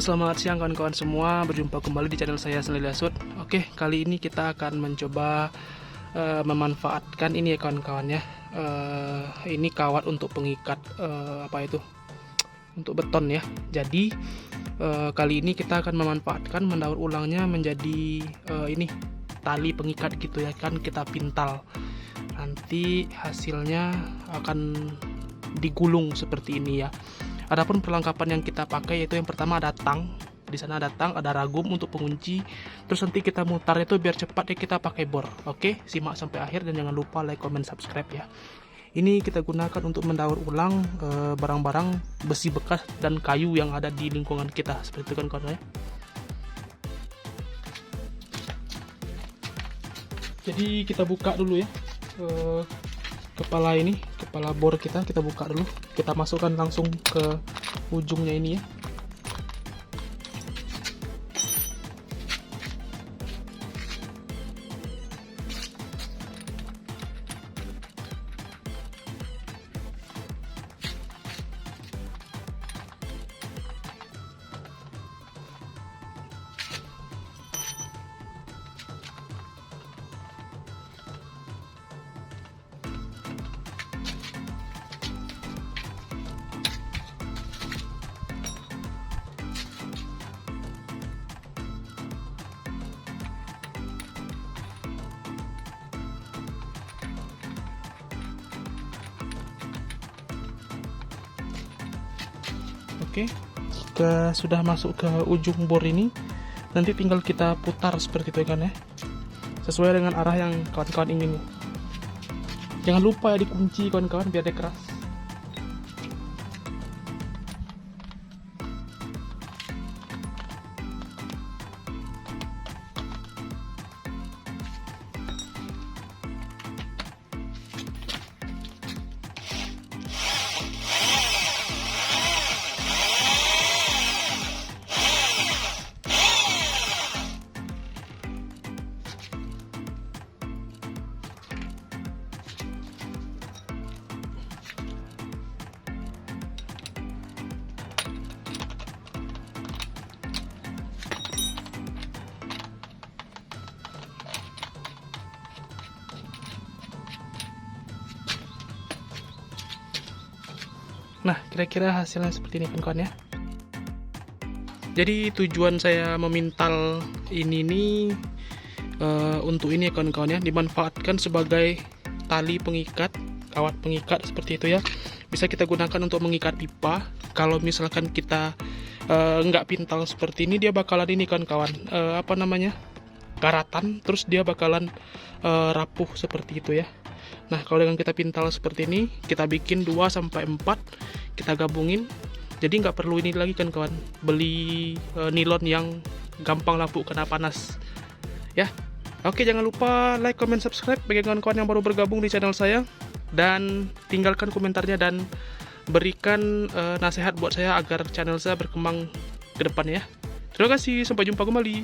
Selamat siang kawan-kawan semua. Berjumpa kembali di channel saya Senilai Asud. Oke, kali ini kita akan mencoba memanfaatkan ini ya kawan-kawan ya. Ini kawat untuk pengikat untuk beton ya. Jadi kali ini kita akan memanfaatkan mendaur ulangnya menjadi ini tali pengikat gitu ya kan, kita pintal. Nanti hasilnya akan digulung seperti ini ya. Adapun perlengkapan yang kita pakai yaitu yang pertama ada tang. Di sana ada tang, ada ragum untuk pengunci. Terus nanti kita mutar itu biar cepat ya, kita pakai bor. Oke, simak sampai akhir dan jangan lupa like, comment, subscribe ya. Ini kita gunakan untuk mendaur ulang barang-barang besi bekas dan kayu yang ada di lingkungan kita. Seperti itu kan kawan ya. Jadi kita buka dulu ya. Kepala bor kita buka dulu, kita masukkan langsung ke ujungnya ini ya. Oke, jika sudah masuk ke ujung bor ini, nanti tinggal kita putar seperti itu kan ya, sesuai dengan arah yang kawan-kawan ingin. Jangan lupa ya dikunci kawan-kawan biar dia keras. Nah, kira-kira hasilnya seperti ini kawan-kawan ya. Jadi tujuan saya memintal ini nih untuk ini ya kawan-kawan ya, dimanfaatkan sebagai tali pengikat, kawat pengikat seperti itu ya. Bisa kita gunakan untuk mengikat pipa. Kalau misalkan kita nggak pintal seperti ini, dia bakalan ini kawan-kawan, karatan, terus dia bakalan rapuh seperti itu ya. Nah, kalau dengan kita pintal seperti ini, kita bikin 2-4, kita gabungin. Jadi nggak perlu ini lagi kan kawan, beli nilon yang gampang lapu kena panas ya. Oke, jangan lupa like, comment, subscribe bagi kawan-kawan yang baru bergabung di channel saya, dan tinggalkan komentarnya dan berikan nasihat buat saya agar channel saya berkembang ke depan ya. Terima kasih, sampai jumpa kembali.